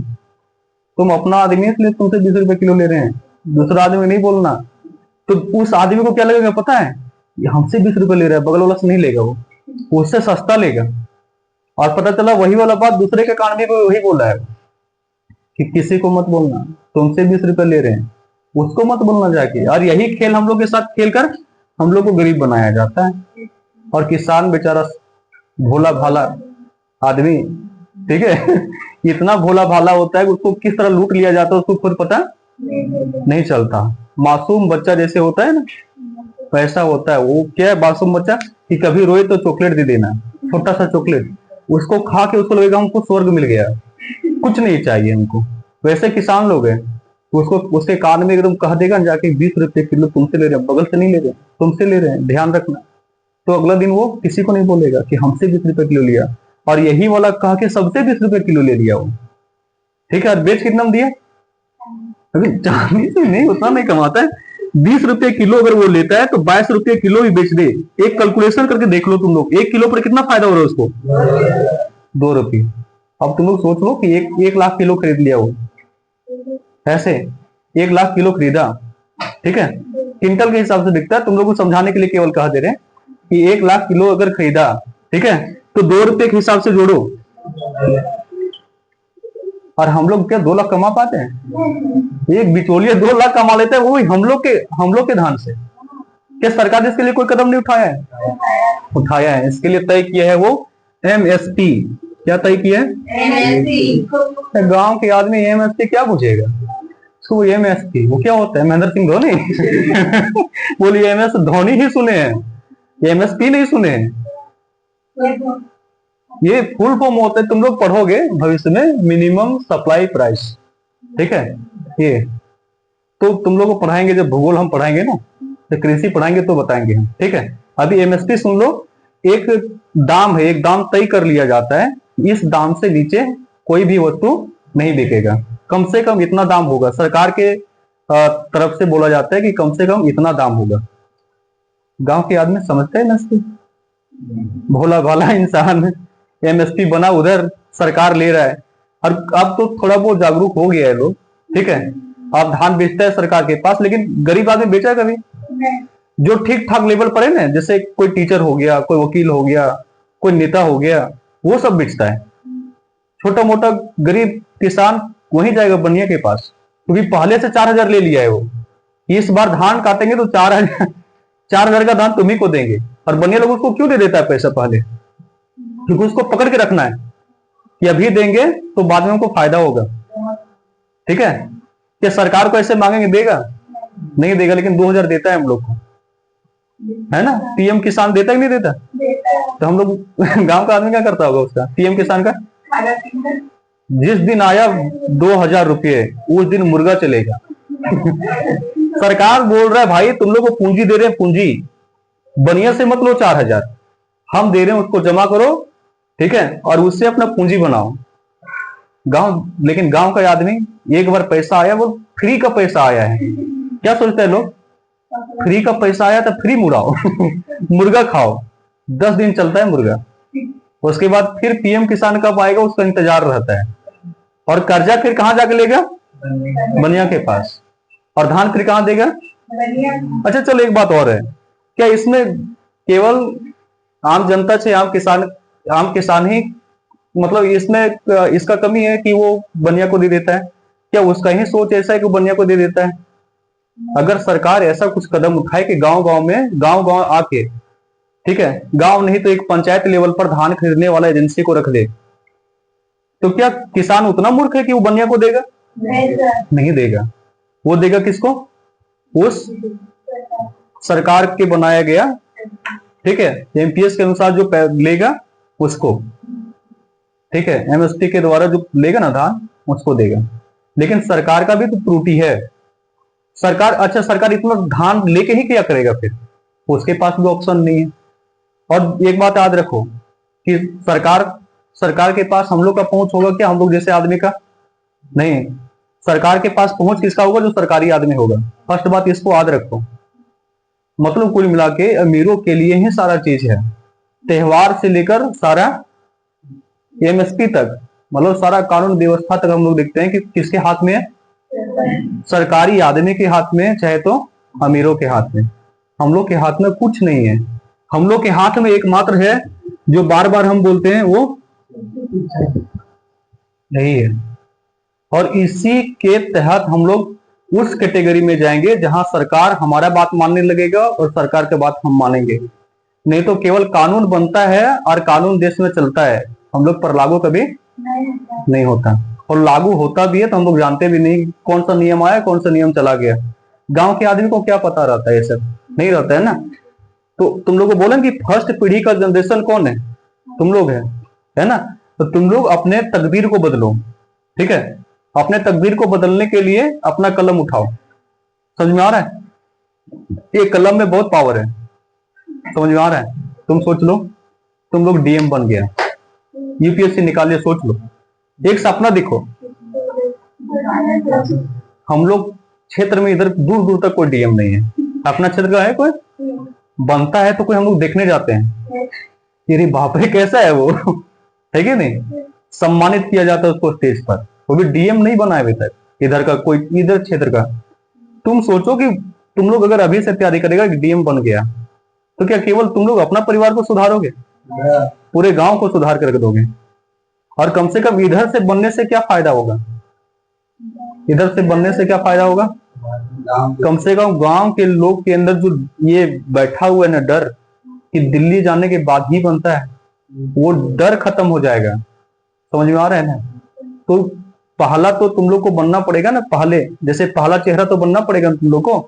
तुम अपना आदमी है इसलिए तुमसे 20 रुपए किलो ले रहे हैं, दूसरा आदमी नहीं बोलना। तो उस आदमी को क्या लगेगा पता है, ये हमसे 20 रुपए ले रहा है, बगल वाला से नहीं लेगा, वो उससे सस्ता लेगा। और पता चला वही वाला बात दूसरे के कान में भी वही बोल रहा है कि किसी को मत बोलना, तुमसे 20 रुपए ले रहे हैं, उसको मत बोलना जाके। और यही खेल हम लोग के साथ खेल कर हम लोग को गरीब बनाया जाता है। और किसान बेचारा भोला भाला आदमी, ठीक है इतना भोला भाला होता है कि उसको किस तरह लूट लिया जाता है उसको खुद पता नहीं चलता। मासूम बच्चा जैसे होता है ना, वैसा होता है वो। क्या है मासूम बच्चा कि कभी रोए तो चॉकलेट दे देना, छोटा सा चॉकलेट, उसको खा के उसको लगेगा हमको स्वर्ग मिल गया, कुछ नहीं चाहिए हमको। वैसे किसान लोग हैं, उसको उसके कान में एकदम कह देगा जाके 20 रुपए किलो तुमसे ले रहे हैं, बगल से नहीं ले रहे, तुमसे ले रहे हैं, ध्यान रखना। तो अगला दिन वो किसी को नहीं बोलेगा कि हमसे 20 रुपए किलो लिया, और यही वाला कह के सबसे 20 रुपए किलो ले लिया वो। ठीक है, और बेच कितना में दिया, अभी चांदी से नहीं, उतना नहीं कमाता है। 20 रुपए किलो अगर वो लेता है तो 22 रुपए किलो भी बेच दे। एक कैलकुलेशन करके देख लो तुम लोग, 1 किलो पर कितना फायदा हो रहा है उसको, 2 रुपये। अब तुम लोग सोच लो कि 1 लाख किलो खरीद लिया वो, ऐसे 1 लाख किलो खरीदा, ठीक है, क्विंटल के हिसाब से बिकता है। तुम लोग को समझाने के लिए केवल कह दे रहे हैं कि 1 लाख किलो अगर खरीदा, ठीक है, तो 2 रुपए के हिसाब से जोड़ो। और हम लोग क्या 2 लाख कमा पाते हैं? एक बिचौलिया 2 लाख कमा लेता है, वो भी हम लोग के धान से। क्या सरकार ने इसके लिए कोई कदम नहीं उठाया है? उठाया है। इसके लिए तय किया है वो एमएसपी। क्या तय किया है? गांव के आदमी एमएसपी क्या पूछेगा, उसको एमएसपी वो क्या होता है, महेंद्र सिंह धोनी बोलिए एमएस धोनी ही सुने हैं, एमएसपी नहीं सुने हैं। ये फुल फॉर्म होता है, तुम लोग पढ़ोगे भविष्य में, मिनिमम सप्लाई प्राइस। ठीक है, ये तो तुम लोग को पढ़ाएंगे, जब भूगोल हम पढ़ाएंगे ना, तो कृषि पढ़ाएंगे तो बताएंगे हम। ठीक है, अभी एमएसपी सुन लो। एक दाम है, एक दाम तय कर लिया जाता है, इस दाम से नीचे कोई भी वस्तु नहीं बिकेगा, कम से कम इतना दाम होगा। सरकार के तरफ से बोला जाता है कि कम से कम इतना दाम होगा। गांव के आदमी समझते हैं एमएसपी, भोला भाला इंसान, एमएसपी बना उधर सरकार ले रहा है। और अब तो थोड़ा बहुत जागरूक हो गया है लोग। ठीक है, अब धान बेचता है सरकार के पास, लेकिन गरीब आदमी बेचा कभी? जो ठीक ठाक लेवल पर है ना, जैसे कोई टीचर हो गया, कोई वकील हो गया, कोई नेता हो गया, वो सब बेचता है। छोटा मोटा गरीब किसान वहीं जाएगा बनिया के पास, क्योंकि पहले से 4,000 ले लिया है वो। इस बार धान काटेंगे तो 4,000 का धान तुम्ही को देंगे। और बनिया लोग उसको क्यों दे देता है पैसा पहले? क्योंकि उसको पकड़ के रखना है कि अभी देंगे तो बाद में उनको फायदा होगा। ठीक है, क्या सरकार को ऐसे मांगेंगे देगा? नहीं देगा, लेकिन 2,000 देता है हम लोग को, है ना। पीएम किसान देता कि नहीं देता? तो हम लोग गांव का आदमी क्या करता होगा उसका, पीएम किसान का? जिस दिन आया 2,000 रुपये, उस दिन मुर्गा चलेगा। सरकार बोल रहा है भाई तुम लोग को पूंजी दे रहे हैं, पूंजी बनिया से मत लो 4,000, हम दे रहे हैं उसको जमा करो, ठीक है, और उससे अपना पूंजी बनाओ। लेकिन गांव का आदमी एक बार पैसा आया, वो फ्री का पैसा आया है, क्या सोचते हैं लोग? फ्री का पैसा आया तो फ्री मुड़ाओ। मुर्गा खाओ, 10 दिन चलता है मुर्गा, उसके बाद फिर पीएम किसान कब आएगा उसका इंतजार रहता है। और कर्जा फिर कहां जाके लेगा? बनिया के पास। और धान फिर कहां देगा? अच्छा चलो एक बात और है, क्या इसमें केवल आम जनता से आम किसान ही, मतलब इसमें इसका कमी है कि वो बनिया को दे देता है? क्या उसका ही सोच ऐसा है कि वो बनिया को दे देता है? अगर सरकार ऐसा कुछ कदम उठाए कि गांव गांव आके, ठीक है, गांव नहीं तो एक पंचायत लेवल पर धान खरीदने वाला एजेंसी को रख दे, तो क्या किसान उतना मूर्ख है कि वो बनिया को देगा? नहीं देगा। वो देगा किसको? उस सरकार के बनाया गया, ठीक है, एमपीएस के अनुसार जो लेगा उसको, ठीक है, एमएसपी के द्वारा जो लेगा ना धान उसको देगा। लेकिन सरकार का भी तो त्रुटि है। सरकार इतना धान लेके ही क्या करेगा फिर? उसके पास भी ऑप्शन नहीं है। और एक बात याद रखो कि सरकार के पास हम लोग का पहुंच होगा क्या, हम लोग जैसे आदमी का? नहीं, सरकार के पास पहुंच किसका होगा? जो सरकारी आदमी होगा। फर्स्ट बात इसको याद रखो। मतलब कुल मिला के अमीरों के लिए ही सारा चीज है, त्योहार से लेकर सारा एमएसपी तक, मतलब सारा कानून व्यवस्था तक हम लोग देखते हैं कि किसके हाथ में है? सरकारी आदमी के हाथ में, चाहे तो अमीरों के हाथ में। हम लोग के हाथ में कुछ नहीं है। हम लोग के हाथ में एकमात्र है जो बार बार हम बोलते हैं, वो यही है। और इसी के तहत हम लोग उस कैटेगरी में जाएंगे जहां सरकार हमारा बात मानने लगेगा और सरकार के बात हम मानेंगे। नहीं तो केवल कानून बनता है और कानून देश में चलता है, हम लोग पर लागू कभी नहीं होता। और लागू होता भी है तो हम लोग जानते भी नहीं कौन सा नियम आया, कौन सा नियम चला गया। गांव के आदमी को क्या पता रहता है? ये सब नहीं रहता है ना। तो तुम लोग को बोले कि फर्स्ट पीढ़ी का जनरेशन कौन है? तुम लोग है ना। तो तुम लोग अपने तकदीर को बदलो, ठीक है। अपने तकदीर को बदलने के लिए अपना कलम उठाओ। समझ में आ रहा है? ये कलम में बहुत पावर है, समझ में आ रहा है? तुम सोच लो, तुम लोग डीएम बन गया, यूपीएससी निकालिए, सोच लो, एक सपना देखो। हम लोग क्षेत्र में इधर दूर दूर तक कोई डीएम नहीं है, अपना क्षेत्र का है कोई? बनता है तो कोई हम लोग देखने जाते हैं, अरे बाप रे कैसा है वो, है कि नहीं? सम्मानित किया जाता है उसको स्टेज पर, वो भी डीएम नहीं बना है अभी तक इधर का कोई, इधर क्षेत्र का। तुम सोचो कि तुम लोग अगर अभी से तैयारी करेगा कि डीएम बन गया, तो क्या केवल तुम लोग अपना परिवार को सुधारोगे? पूरे गांव को सुधार कर दोगे। और कम से कम इधर से बनने से क्या फायदा होगा? इधर से बनने से क्या फायदा होगा? कम से कम गांव के लोग के अंदर जो ये बैठा हुआ है ना डर कि दिल्ली जाने के बाद ही बनता है, वो डर खत्म हो जाएगा। समझ में आ रहा है ना? तो पहला तो तुम लोग को बनना पड़ेगा ना, पहले जैसे पहला चेहरा तो बनना पड़ेगा तुम लोग को।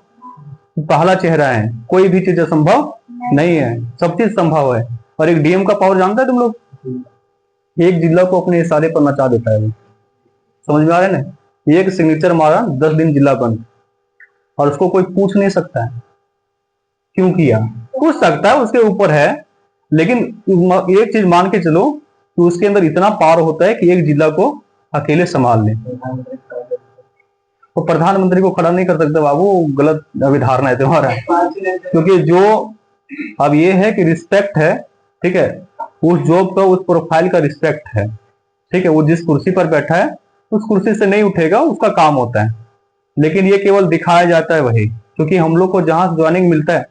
पहला चेहरा है, कोई भी चीज असंभव नहीं है, सब चीज संभव है। और एक डीएम का पावर जानता है तुम लोग? एक जिला को अपने इशारे पर नचा देता है वो। समझ में आ रहा है ना? एक सिग्नेचर मारा, 10 दिन जिला बंद, और उसको कोई पूछ नहीं सकता है क्यों किया। पूछ सकता है, उसके ऊपर है, लेकिन एक चीज मान के चलो कि उसके अंदर इतना पावर होता है कि एक जिला को अकेले संभाल ले। तो प्रधानमंत्री को खड़ा नहीं कर सकते बाबू, गलत अभिधारणा है तुम्हारा। क्योंकि जो अब ये है कि रिस्पेक्ट है, ठीक है, उस जॉब का, उस प्रोफाइल का रिस्पेक्ट है, ठीक है। वो जिस कुर्सी पर बैठा है उस कुर्सी से नहीं उठेगा, उसका काम होता है। लेकिन ये केवल दिखाया जाता है वही, क्योंकि हम लोग को जहां ज्वाइनिंग मिलता है,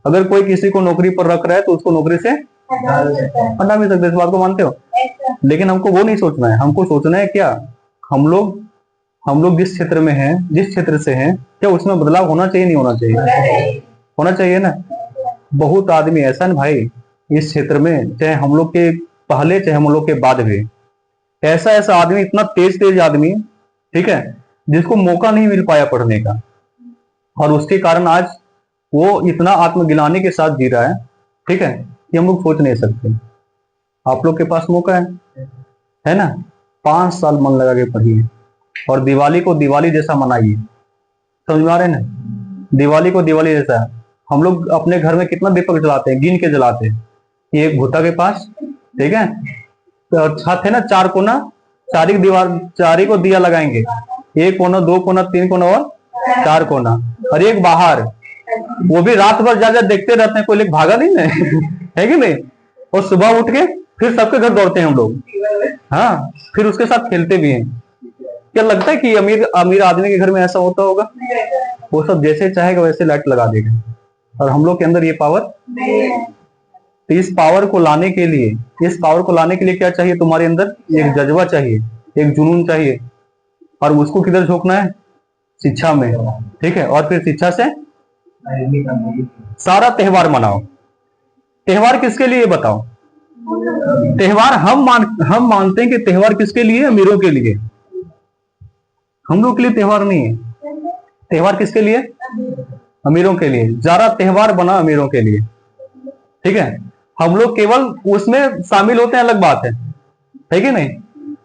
अगर कोई किसी को नौकरी पर रख रहा है तो उसको नौकरी से हटा भी सकते, इस बात को मानते हो? लेकिन हमको वो नहीं सोचना है। हमको सोचना है क्या हम लोग जिस क्षेत्र में हैं, जिस क्षेत्र से हैं, क्या उसमें बदलाव होना चाहिए, नहीं होना चाहिए? होना चाहिए ना। बहुत आदमी ऐसा है भाई इस क्षेत्र में, चाहे हम लोग के पहले चाहे हम लोग के बाद भी, ऐसा आदमी, इतना तेज आदमी, ठीक है, जिसको मौका नहीं मिल पाया पढ़ने का। और उसके कारण आज वो इतना आत्मग्लानि के साथ जी रहा है, ठीक है, कि हम लोग सोच नहीं सकते। आप लोग के पास मौका है ना, 5 साल मन लगा के पढ़िए और दिवाली को दिवाली जैसा मनाइए। समझ में आ रहे हैं ना, दिवाली को दिवाली जैसा। हम लोग अपने घर में कितना दीपक जलाते हैं, गिन के जलाते हैं। ये एक भुट्टा के पास, ठीक है, तो छत है ना 4 कोना, चारी को दिया लगाएंगे, 1 कोना, 2 कोना, 3 कोना और 4 कोना, और एक बाहर, वो भी रात भर जा देखते रहते हैं, कोई लेके भागा नहीं है कि नहीं। और सुबह उठ के फिर सबके घर दौड़ते हैं हम लोग, हाँ, फिर उसके साथ खेलते भी हैं। क्या लगता है कि अमीर अमीर आदमी के घर में ऐसा होता होगा? वो सब जैसे चाहेगा वैसे लाइट लगा देगा, और हम लोग के अंदर ये पावर। तो इस पावर को लाने के लिए क्या चाहिए तुम्हारे अंदर? एक जज्बा चाहिए, एक जुनून चाहिए, और उसको किधर झोंकना है? शिक्षा में, ठीक है। और फिर शिक्षा से सारा त्योहार मनाओ। त्योहार किसके लिए बताओ? त्योहार हम मानते हैं कि त्योहार किसके लिए? अमीरों के लिए। हम लोग के लिए त्योहार नहीं है। त्योहार किसके लिए? अमीरों के लिए। जरा त्योहार बना अमीरों के लिए, ठीक है। हम लोग केवल उसमें शामिल होते हैं, अलग बात है कि नहीं।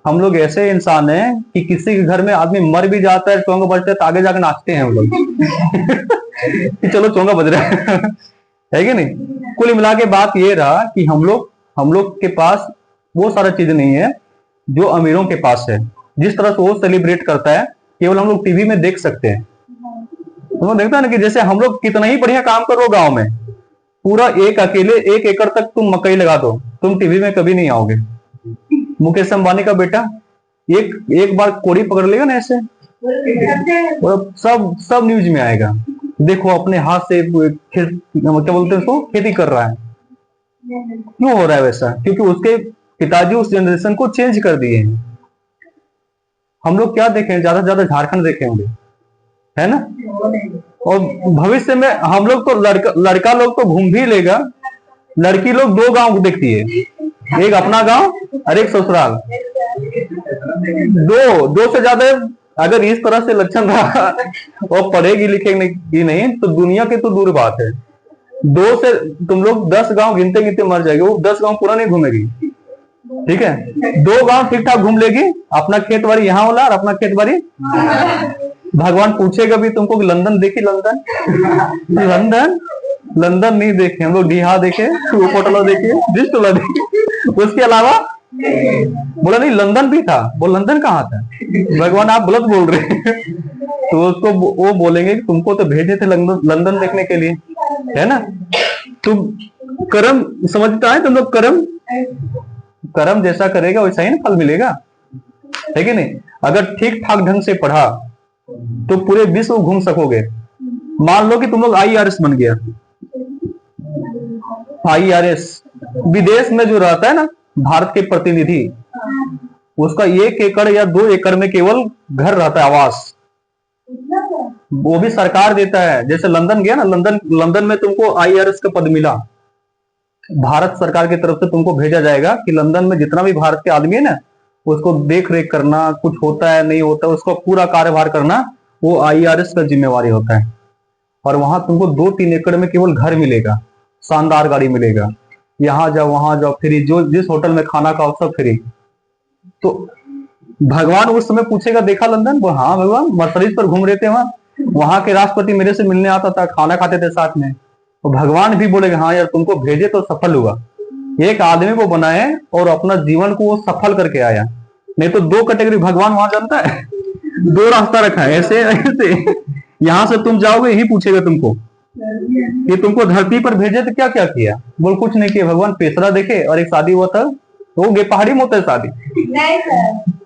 हम लोग ऐसे इंसान हैं कि किसी के घर में आदमी मर भी जाता है, चोंगा बजता है, तो आगे जाकर नाचते हैं हम लोग कि चलो चोंगा बज रहा है कि नहीं। कुल मिला के बात ये रहा कि हम लोग के पास वो सारा चीज नहीं है जो अमीरों के पास है। जिस तरह से वो सेलिब्रेट करता है, केवल हम लोग टीवी में देख सकते हैं। तुम लोग देखता है ना कि जैसे हम लोग कितना ही बढ़िया काम करो गांव में, पूरा अकेले 1 एकड़ तक तुम मकई लगा दो, तुम टीवी में कभी नहीं आओगे। मुकेश अंबानी का बेटा एक बार कोड़ी पकड़ लेगा ना ऐसे, सब न्यूज में आएगा। देखो अपने हाथ से क्या बोलते हैं उसको, खेती कर रहा है। क्यों हो रहा है वैसा? क्योंकि उसके पिताजी उस जनरेशन को चेंज कर दिए हैं। हम लोग क्या देखें? ज्यादा से ज्यादा झारखंड देखे होंगे, है ना। और भविष्य में हम लोग तो लड़का लोग तो घूम भी लेगा, लड़की लोग 2 गांव देखती है, एक अपना गांव और एक ससुराल। दो से ज्यादा अगर इस तरह से लक्षण रहा और पढ़ेगी लिखेगी नहीं तो दुनिया की तो दूर बात है। 2 से तुम लोग 10 गांव गिनते गिनते मर जाएगी, वो 10 गांव पूरा नहीं घूमेगी, ठीक है। 2 गांव ठीक ठाक घूम लेगी, अपना खेत बाड़ी यहाँ वाला और अपना खेत बाड़ी। भगवान पूछेगा भी तुमको कि लंदन देखी? लंदन नहीं देखे हम लोग, डीहा देखे, कोटला देखे, ब्रिस्टोला देखे, उसके अलावा बोला नहीं लंदन भी था। वो लंदन कहाँ था? भगवान आप गलत बोल रहे हैं। तो उसको वो बोलेंगे कि तुमको तो भेजे थे लंदन देखने के लिए, है ना। तुम कर्म समझता है तुम लोग? कर्म जैसा करेगा वैसा ही ना फल मिलेगा, है कि नहीं। अगर ठीक ठाक ढंग से पढ़ा तो पूरे विश्व घूम सकोगे। मान लो कि तुम लोग IRS बन गया। IRS विदेश में जो रहता है ना भारत के प्रतिनिधि, उसका 1 एकड़ या 2 एकड़ में केवल घर रहता है, आवास, वो भी सरकार देता है। जैसे लंदन गया ना, लंदन में तुमको IRS का पद मिला, भारत सरकार की तरफ से तुमको भेजा जाएगा कि लंदन में जितना भी भारत के आदमी है ना, उसको देख रेख करना, कुछ होता है नहीं होता उसको पूरा कार्यभार करना, वो IRS का जिम्मेवारी होता है। और वहां तुमको 2-3 एकड़ में केवल घर मिलेगा, शानदार गाड़ी मिलेगा, यहाँ जाओ वहां जाओ फ्री, जो जिस होटल में खाना खाओ सब फ्री। तो भगवान उस समय पूछेगा देखा लंदन? वो हाँ भगवान, मर्सिडीज पर घूम रहे थे वहां के राष्ट्रपति मेरे से मिलने आता था, खाना खाते थे साथ में। तो भगवान भी बोलेगा हाँ यार तुमको भेजे तो सफल हुआ। एक आदमी को बनाए और अपना जीवन को वो सफल करके आया। नहीं तो 2 कैटेगरी भगवान वहां जानता है, 2 रास्ता रखा है, ऐसे यहां से तुम जाओगे, यही पूछेगा तुमको कि तुमको धरती पर भेजे तो क्या क्या किया? बोल कुछ नहीं किया भगवान, पेशरा देखे और एक शादी हुआ था, तो वो पहाड़ी में होता है शादी।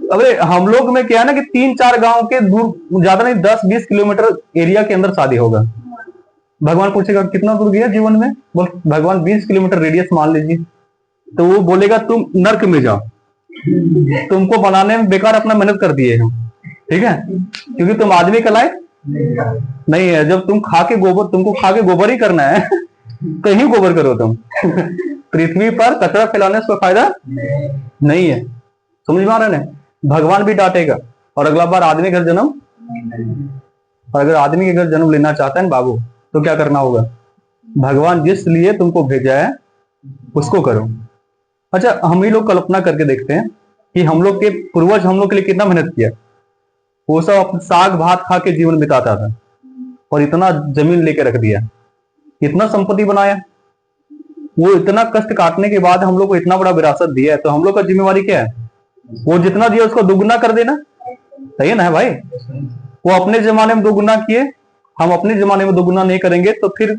अबे हम लोग में क्या है ना कि 3-4 गांव के दूर, ज्यादा नहीं 10-20 किलोमीटर एरिया के अंदर शादी होगा। भगवान पूछेगा कितना दूर गया जीवन में? बोल भगवान 20 किलोमीटर रेडियस मान लीजिए। तो वो बोलेगा तुम नर्क में जाओ, तुमको बनाने में बेकार अपना मेहनत कर दिए हम, ठीक है, क्योंकि तुम आदमी का लायक नहीं है। जब तुमको खा के गोबर ही करना है कहीं गोबर करो तुम पृथ्वी पर कचरा फैलाने से कोई फायदा नहीं है। समझ में आ रहा है? भगवान भी डांटेगा और अगला बार आदमी घर जन्म। और अगर आदमी के घर जन्म लेना चाहता है ना बाबू, तो क्या करना होगा? भगवान जिस लिए तुमको भेजा है उसको करो। अच्छा, हम ही लोग कल्पना करके देखते हैं कि हम लोग के पूर्वज हम लोग के लिए कितना मेहनत किया। वो सब अपने साग भात खा के जीवन बिताता था और इतना जमीन लेके रख दिया, इतना संपत्ति बनाया। वो इतना कष्ट काटने के बाद हम लोग को इतना बड़ा विरासत दिया है, तो हम लोग का जिम्मेवारी क्या है? वो जितना दिया उसको दुगुना कर देना। सही है ना भाई? वो अपने जमाने में दोगुना किए, हम अपने जमाने में दोगुना नहीं करेंगे तो फिर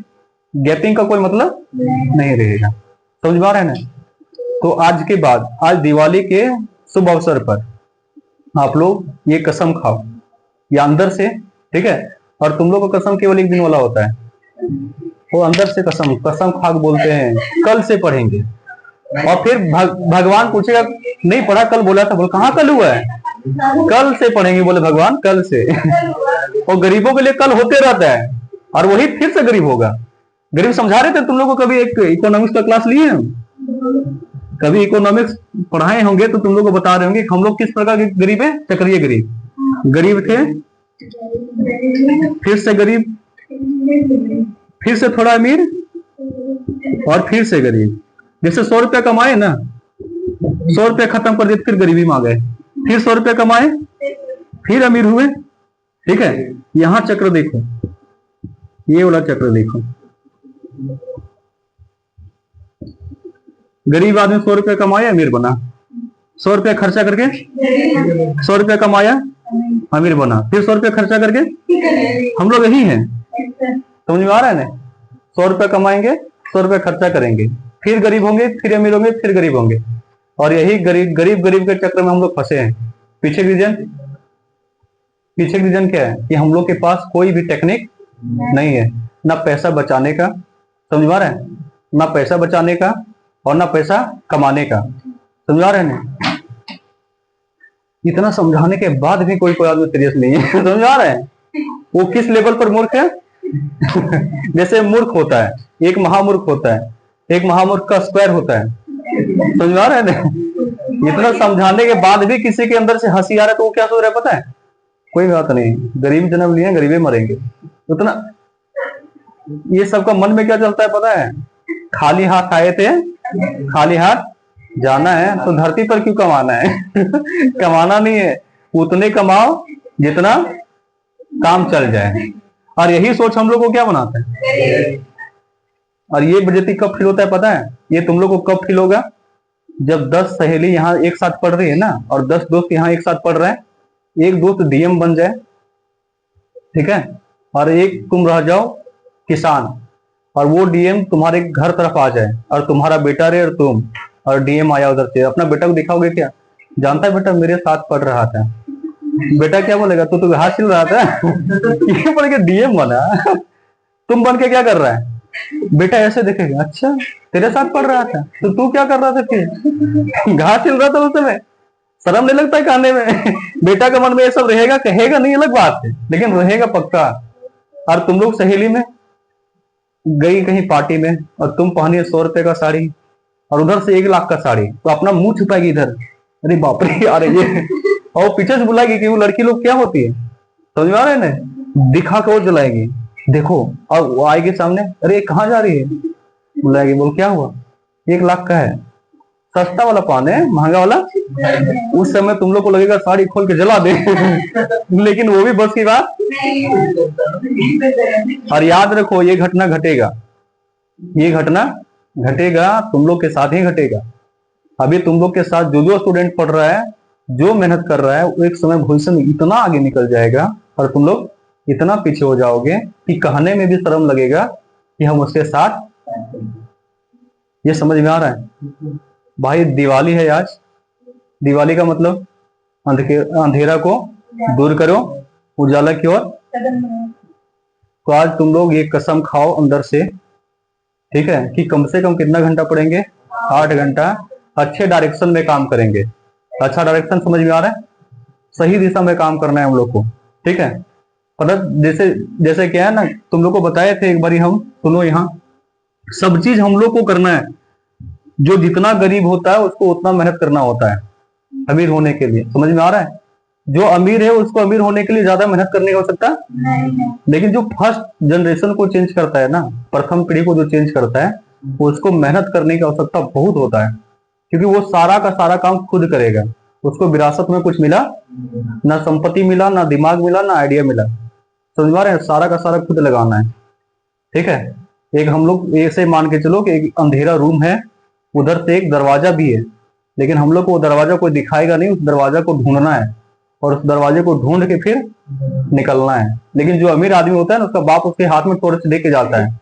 गैपिंग का कोई मतलब नहीं रहेगा। समझ पा रहे हैं ना? तो आज के बाद, आज दिवाली के शुभ अवसर पर आप लोग ये कसम खाओ, ये अंदर से, ठीक है? और तुम लोग का कसम केवल एक दिन वाला होता है, वो अंदर से कसम, कसम खा के बोलते हैं कल से पढ़ेंगे। और फिर भगवान पूछेगा नहीं पढ़ा, कल बोला था, बोल कहाँ कल हुआ है? कल से पढ़ेंगे, बोले भगवान कल से। और गरीबों के लिए कल होते रहता है और वही फिर से गरीब होगा। गरीब समझा रहे थे तुम लोग को, कभी एक इकोनॉमिक्स का क्लास लिए हम, कभी इकोनॉमिक्स पढ़ाए होंगे तो तुम लोग को बता रहे होंगे हम लोग किस प्रकार के गरीब है। चक्रीय गरीब, गरीब थे, फिर से गरीब, फिर से थोड़ा अमीर और फिर से गरीब। जैसे 100 रुपया कमाए ना, 100 रुपया खत्म कर दिए, फिर गरीबी में आ गए, फिर 100 रुपया कमाए, फिर अमीर हुए। ठीक है, यहां चक्र देखो, ये वाला चक्र देखो। गरीब आदमी 100 रुपया कमाया, अमीर बना। 100 रुपया खर्चा करके 100 रुपया कमाया, अमीर बना, फिर 100 रुपया खर्चा करके। हम लोग यही हैं, समझ में आ रहा है ना? 100 रुपया कमाएंगे, 100 रुपया खर्चा करेंगे, फिर गरीब होंगे, फिर अमीर होंगे, फिर गरीब होंगे। और यही गरीब के चक्र में हम लोग फंसे हैं। पीछे रीजन क्या है कि हम लोग के पास कोई भी टेक्निक नहीं है, ना पैसा बचाने का, समझ आ रहा है? ना पैसा बचाने का और ना पैसा कमाने का, समझ आ रहा है ना? इतना समझाने के बाद भी कोई आदमी सीरियस नहीं है। समझ आ रहा है? वो किस लेवल पर मूर्ख है? जैसे मूर्ख होता है, एक महामूर्ख होता है, एक महामूर्ख का स्क्वायर होता है। समझ आ रहा है ना? इतना समझाने के बाद भी किसी के अंदर से हंसी आ रहा है तो वो क्या सोच रहा है पता है? कोई बात नहीं, गरीब जन्म लिए, गरीबे मरेंगे। उतना ये सबका मन में क्या चलता है पता है? खाली हाथ आए थे, खाली हाथ जाना है, तो धरती पर क्यों कमाना है? कमाना नहीं है, उतने कमाओ जितना काम चल जाए। और यही सोच हम लोग को क्या बनाता है? और ये बेइज्जती कब फील होता है पता है? ये तुम लोग को कब फील होगा? जब 10 सहेली यहाँ एक साथ पढ़ रही है ना, और 10 दोस्त यहाँ एक साथ पढ़ रहे हैं, एक दोस्त डीएम बन जाए, ठीक है, और एक तुम रह जाओ किसान, और वो डीएम तुम्हारे घर तरफ आ जाए, और तुम्हारा बेटा रहे और तुम, और डीएम आया उधर से, अपना बेटा को दिखाओगे क्या? जानता है बेटा मेरे साथ पढ़ रहा था। बेटा क्या बोलेगा? तो हाथ छिल रहा था। ये पढ़ के डीएम बना, तुम बन के क्या कर रहा है? बेटा ऐसे देखेगा, अच्छा तेरे साथ पढ़ रहा था तो तू क्या कर रहा था? फिर घास छिल रहा था उस समय। शर्म नहीं लगता है कहने में? बेटा का मन में ये सब रहेगा, कहेगा नहीं अलग बात है, लेकिन रहेगा पक्का। और तुम लोग सहेली में गई कहीं पार्टी में, और तुम पहनी 100 रुपए का साड़ी, और उधर से 1 लाख का साड़ी, तो अपना मुंह छुपाएगी इधर, अरे बाप रे, अरे ये, और पीछे से बुलाएगी कि वो लड़की लोग क्या होती है, समझ में आ रहे हैं ना? दिखा के और जलाएगी, देखो। और वो आएगी सामने, अरे कहाँ जा रही है? बुलाएगी, बोल क्या हुआ? 1 लाख का है, सस्ता वाला पान है, महंगा वाला। उस समय तुम लोग को लगेगा साड़ी खोल के जला दे। लेकिन वो भी बस की बात। और याद रखो, ये घटना घटेगा, ये घटना घटेगा, तुम लोग के साथ ही घटेगा। अभी तुम लोग के साथ जो स्टूडेंट पढ़ रहा है, जो मेहनत कर रहा है, वो एक समय भविष्य में इतना आगे निकल जाएगा, और तुम लोग इतना पीछे हो जाओगे कि कहने में भी शर्म लगेगा कि हम उसके साथ। ये समझ में आ रहा है भाई? दिवाली है आज। दिवाली का मतलब अंधेरा को दूर करो, उजाला की ओर। तो आज तुम लोग ये कसम खाओ अंदर से, ठीक है, कि कम से कम कितना घंटा पढ़ेंगे? 8 घंटा अच्छे डायरेक्शन में काम करेंगे। अच्छा डायरेक्शन समझ में आ रहा है? सही दिशा में काम करना है हम लोग को, ठीक है। मतलब जैसे क्या है ना, तुम लोग को बताए थे एक बारी हम, सुनो, यहाँ सब चीज हम लोग को करना है। जो जितना गरीब होता है उसको उतना मेहनत करना होता है अमीर होने के लिए, समझ में आ रहा है? जो अमीर है उसको अमीर होने के लिए ज्यादा मेहनत करने की आवश्यकता नहीं। लेकिन जो फर्स्ट जनरेशन को चेंज करता है ना, प्रथम पीढ़ी को जो चेंज करता है, उसको मेहनत करने की आवश्यकता बहुत होता है, क्योंकि वो सारा का सारा काम खुद करेगा। उसको विरासत में कुछ मिला ना, संपत्ति मिला ना, दिमाग मिला ना, आइडिया मिला। समझ पा रहे हैं? सारा का सारा खुद लगाना है। ठीक है, एक हम लोग ऐसे मान के चलो कि एक अंधेरा रूम है, उधर से एक दरवाजा भी है, लेकिन हम लोग को वो दरवाजा कोई दिखाएगा नहीं, उस दरवाजा को ढूंढना है और उस दरवाजे को ढूंढ के फिर निकलना है। लेकिन जो अमीर आदमी होता है ना, उसका बाप उसके हाथ में टॉर्च दे के जाता है।